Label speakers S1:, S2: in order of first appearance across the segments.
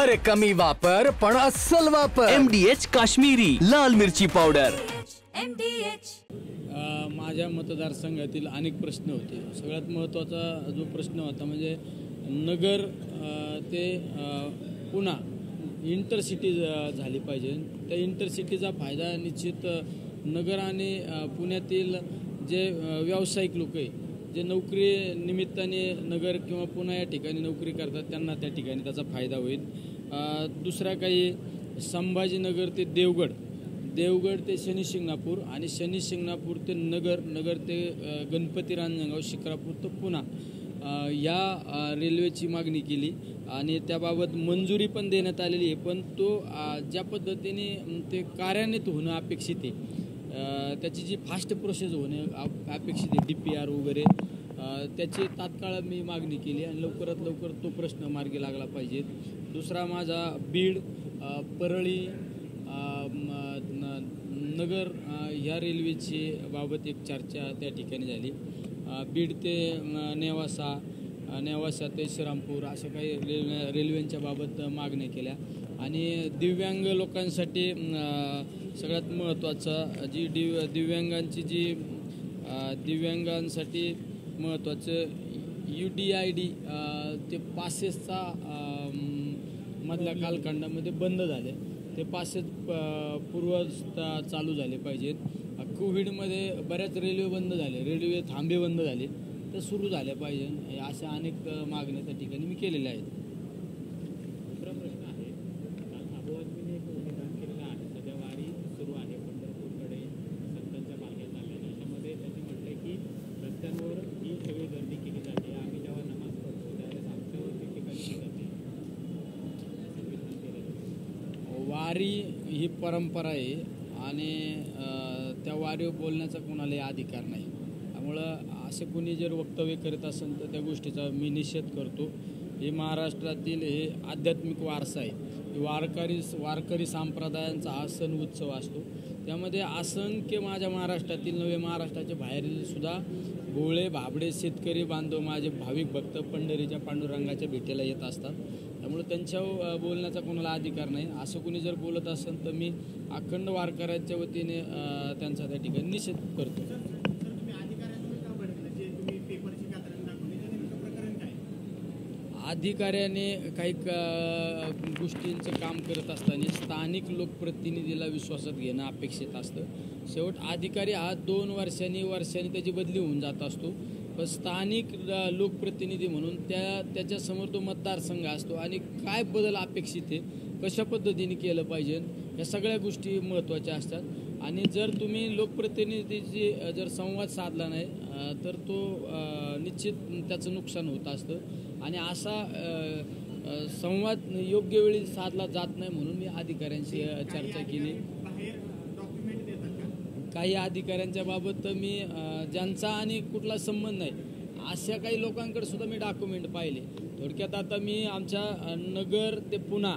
S1: अरे कमी वापर पण अस्सल वापर. MDH काश्मीरी लाल मिरची पावडर.
S2: माझ्या मतदारसंघातील अनेक प्रश्न होते. सगळ्यात महत्त्वाचा जो प्रश्न होता म्हणजे नगर ते पुणा इंटरसिटी झाली पाहिजे. त्या इंटरसिटीचा फायदा निश्चित नगर आणि पुण्यातील जे व्यावसायिक लोक आहे, जे नोकरी निमित्ताने नगर किंवा पुणा या ठिकाणी नोकरी करतात, त्यांना त्या ठिकाणी त्याचा फायदा होईल. दुसरा काही संभाजीनगर ते देवगड ते शनी शिंगणापूर आणि शनी शिंगणापूर ते नगर ते गणपती रांजणगाव शिक्रापूर ते पुणा या रेल्वेची मागणी केली आणि त्याबाबत मंजुरी पण देण्यात आलेली आहे. पण तो ज्या पद्धतीने ते कार्यान्वित होणं अपेक्षित आहे, त्याची जी फास्ट प्रोसेस होणे अपेक्षित आहे, DPR वगैरे, त्याची तात्काळ मी मागणी केली आणि लवकरात लवकर तो प्रश्न मार्गी लागला पाहिजे. दुसरा माझा बीड परळी नगर ह्या रेल्वेची बाबत एक चर्चा त्या ठिकाणी झाली. बीड ते नेवासा ते श्रीरामपूर अशा काही रेल्वेंच्या बाबत मागण्या केल्या. आणि दिव्यांग लोकांसाठी सगळ्यात महत्त्वाचं दिव्यांगांसाठी महत्त्वाचं UDID ते पासेसचा मधल्या कालखंडामध्ये बंद झाले. ते पासेस चालू झाले पाहिजेत. कोविडमध्ये बऱ्याच रेल्वे बंद झाले, रेल्वे थांबे बंद झाले, तर सुरू झाल्या पाहिजे. अशा अनेक मागण्या त्या ठिकाणी मी केलेल्या आहेत.
S3: दुसरा प्रश्न आहे, काल आम आदमीने एक विधान केलेलं आहे. सध्या वारी सुरू आहे पंढरपूरकडे संतांच्या मागे चालल्या. त्याच्यामध्ये त्यांनी म्हटलंय की रस्त्यांवर ही सगळी गर्दी केली जाते, आम्ही जेव्हा नमाज पढतो त्यावेळेस आमच्यावर ठिकठिकाणी जाते.
S2: वारी ही परंपरा आहे आणि त्या वारीवर बोलण्याचा कोणालाही अधिकार नाही. त्यामुळं असे कोणी जर वक्तव्य करीत असेल तर त्या गोष्टीचा मी निषेध करतो. हे महाराष्ट्रातील हे आध्यात्मिक वारसा आहे. वारकरी संप्रदायांचा हा सण उत्सव असतो. त्यामध्ये असंख्य माझ्या महाराष्ट्रातील नव्हे, महाराष्ट्राच्या बाहेरील सुद्धा भोळे भाबडे शेतकरी बांधव माझे भाविक भक्त पंढरीच्या पांडुरंगाच्या भेटीला येत असतात. त्यामुळे त्यांच्यावर बोलण्याचा कोणाला अधिकार नाही. असं कोणी जर बोलत असेल तर मी अखंड वारकऱ्यांच्या वतीने त्यांचा त्या ठिकाणी निषेध करतो. अधिकाऱ्याने काही गोष्टींचं काम करत असताना स्थानिक लोकप्रतिनिधीला विश्वासात घेणं अपेक्षित असतं. शेवट अधिकारी हा 2 वर्षांनी त्याची बदली होऊन जात असतो. पण स्थानिक लोकप्रतिनिधी म्हणून त्याच्यासमोर तो मतदारसंघ असतो आणि काय बदल अपेक्षित आहे, कशा पद्धतीने केलं पाहिजे, या सगळ्या गोष्टी महत्त्वाच्या असतात. आणि जर तुम्ही लोकप्रतिनिधीची जर संवाद साधला नाही तर तो निश्चित त्याचं नुकसान होत असतं. आणि असा संवाद योग्य वेळी साधला जात नाही म्हणून मी अधिकाऱ्यांशी चर्चा केली. काही अधिकाऱ्यांच्या बाबत मी ज्यांचा आणि कुठला संबंध नाही अशा काही लोकांकडे सुद्धा मी डॉक्युमेंट पाहिले. थोडक्यात आता मी आमच्या नगर ते पुणा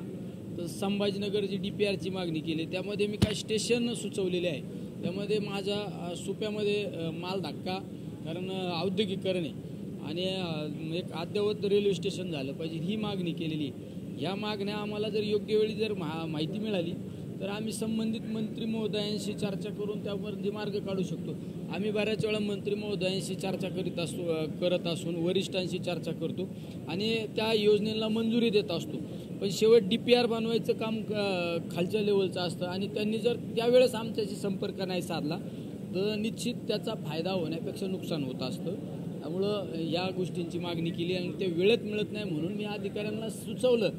S2: तर संभाजीनगरची DPRची मागणी केली. त्यामध्ये मी काही स्टेशन सुचवलेले आहे. त्यामध्ये माझ्या सुप्यामध्ये माल धक्का, कारण औद्योगिकरण आहे आणि एक अद्ययावत रेल्वे स्टेशन झालं पाहिजे, ही मागणी केलेली. ह्या मागण्या आम्हाला जर योग्य वेळी जर माहिती मिळाली तर आम्ही संबंधित मंत्री महोदयांशी चर्चा करून त्यावर मार्ग काढू शकतो. आम्ही बऱ्याच वेळा मंत्री महोदयांशी चर्चा करत असून वरिष्ठांशी चर्चा करतो आणि त्या योजनेला मंजुरी देत असतो. पण शेवट DPR बनवायचं काम खालच्या लेवलचं असतं आणि त्यांनी जर त्यावेळेस आमच्याशी संपर्क नाही साधला तर निश्चित त्याचा फायदा होण्यापेक्षा नुकसान होत असतं. त्यामुळं या गोष्टींची मागणी केली आणि ते वेळेत मिळत नाही म्हणून मी अधिकाऱ्यांना सुचवलं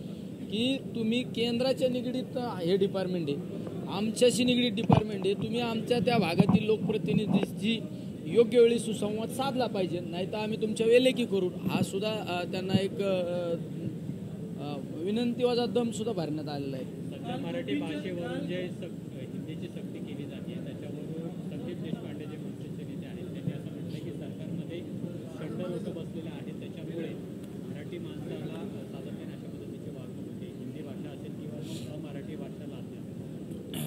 S2: की तुम्ही केंद्राच्या निगडीत हे डिपार्टमेंट आहे, आमच्याशी निगडीत डिपार्टमेंट आहे, तुम्ही आमच्या त्या भागातील लोकप्रतिनिधीची योग्य वेळी सुसंवाद साधला पाहिजे, नाही तर आम्ही तुमच्या वेलेकी करू. हा सुद्धा त्यांना एक विनंतीवाचा दम सुद्धा भरण्यात आलेला आहे.
S3: सध्या मराठी भाषेवरून जे हिंदीची सक्ती केली जाते त्याच्यावरून संदीप देशपांडे जे काँग्रेसचे नेते आहेत त्यांनी असं म्हटलं की सरकारमध्ये शंड लोक बसलेले आहेत, त्याच्यामुळे मराठी माणसाला सातत्याने अशा पद्धतीची वागणूक होते. हिंदी भाषा असेल किंवा अमराठी भाषा असेल,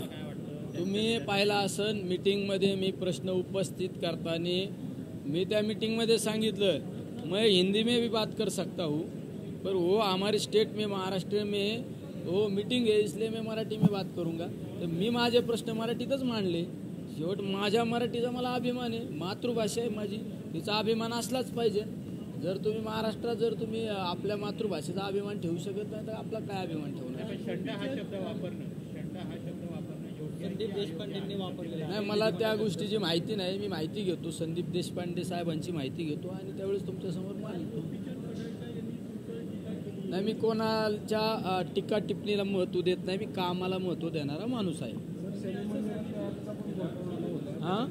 S3: काय वाटतं?
S2: तुम्ही पाहिला असन मीटिंगमध्ये मी प्रश्न उपस्थित करताना मैं त्या मीटिंग में सांगितलं मैं हिंदी में भी बात कर सकता हूँ, पर वो हमारे स्टेट में महाराष्ट्र में हो मीटिंग है इसलिए मैं मराठी में बात करूंगा. तर मी माझे प्रश्न मराठीतच मांडले. शेवट माझ्या मराठीचा मला अभिमान आहे, मातृभाषा आहे माझी, तिचा अभिमान असलाच पाहिजे. जर तुम्ही महाराष्ट्रात जर तुम्ही आपल्या मातृभाषेचा अभिमान ठेवू शकत नाही तर आपला काय अभिमान ठेवणार.
S3: शंडा हा शब्द वापरणं
S4: संदीप देशपांडेंनी वापरलेला
S2: नाही, मला त्या गोष्टीची माहिती नाही. मी माहिती घेतो, संदीप देशपांडे साहेबांची माहिती घेतो आणि त्यावेळेस तुमच्यासमोर मांडतो. नाही, मी कोणाच्या टीका टिप्पणीला महत्त्व देत नाही. मी कामाला महत्त्व देणारा माणूस आहे. हां,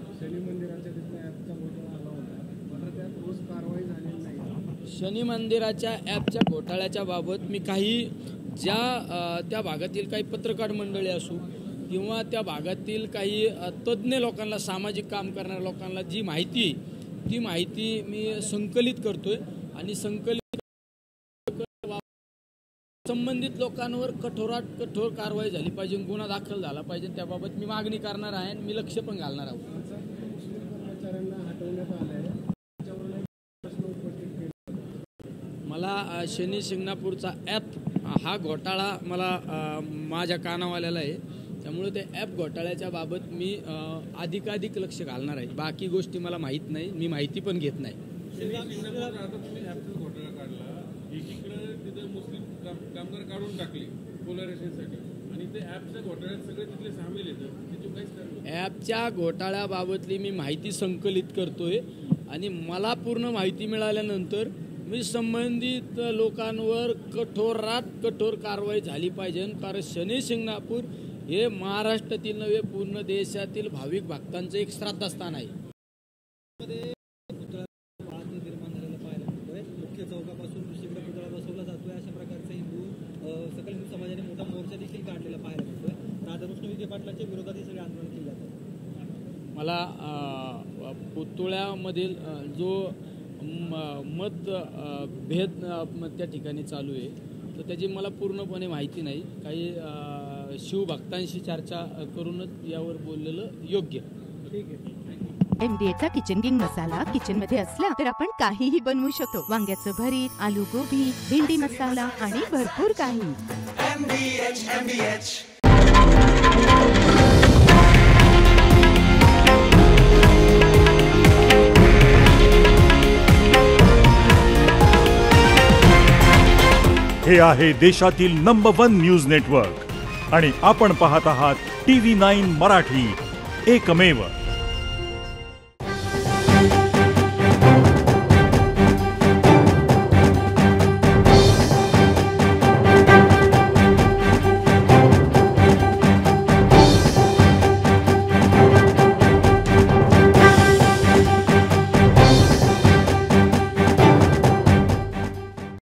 S2: शनी मंदिराच्या ॲपच्या घोटाळ्याच्या बाबत मी काही त्या भागातील काही पत्रकार मंडळी असू किंवा त्या भागातील काही तज्ज्ञ लोकांना, सामाजिक काम करणाऱ्या लोकांना जी माहिती आहे ती माहिती मी संकलित करतोय आणि संबंधित लोकांवर कठोरात कठोर कारवाई झाली पाहिजे, गुन्हा दाखल झाला पाहिजे. त्याबाबत मी मागणी करणार आहे आणि मी लक्ष पण घालणार आहोत. मला शनी शिंगणापूरचा ॲप हा घोटाळा मला माझ्या कानावाल्याला आहे. त्यामुळे ते ॲप घोटाळ्याच्या बाबत मी अधिकाधिक लक्ष घालणार आहे. बाकी गोष्टी मला माहीत नाही, मी माहिती पण घेत नाही.
S5: तिथे मुस्लिम कामगार काढून टाकले पोलरायझेशनसाठी आणि ते ॲपच्या घोटाळ्यात सगळे तिथले सामील येतात.
S2: ॲपच्या घोटाळ्याबाबतली मी माहिती संकलित करतोय आणि मला पूर्ण माहिती मिळाल्यानंतर मी संबंधित लोकांवर कठोरात कठोर कारवाई झाली पाहिजे. कारण शनी शिंगणापूर हे महाराष्ट्रातील नव्हे पूर्ण देशातील भाविक भक्तांचं एक श्रद्धास्थान आहे.
S4: मुख्य चौकापासून दुसरीकडे पुतळा बसवला जातोय. अशा प्रकारचा सकल हिंदू समाजाने मोठा मोर्चा देखील काढलेला पाहायला मिळतोय. राधाकृष्ण विखे पाटलांच्या विरोधात हे सगळे आंदोलन केले जातात.
S2: मला पुतळ्यामधील जो भेद त्या ठिकाणी चालू आहे तर त्याची मला पूर्णपणे माहिती नाही. काही शिवभक्तांशी चर्चा करूनच यावर बोललेलं योग्य.
S4: ठीक आहे.
S6: MDHचा किचन किंग मसाला किचन मध्ये असला तर आपण काहीही बनवू शकतो. वांग्याचं भरीत, आलू गोबी, भेंडी मसाला आणि भरपूर काही.
S7: हे आहे देशातील नंबर 1 न्यूज नेटवर्क आणि आपण पाहत आहात TV9 मराठी, एकमेव.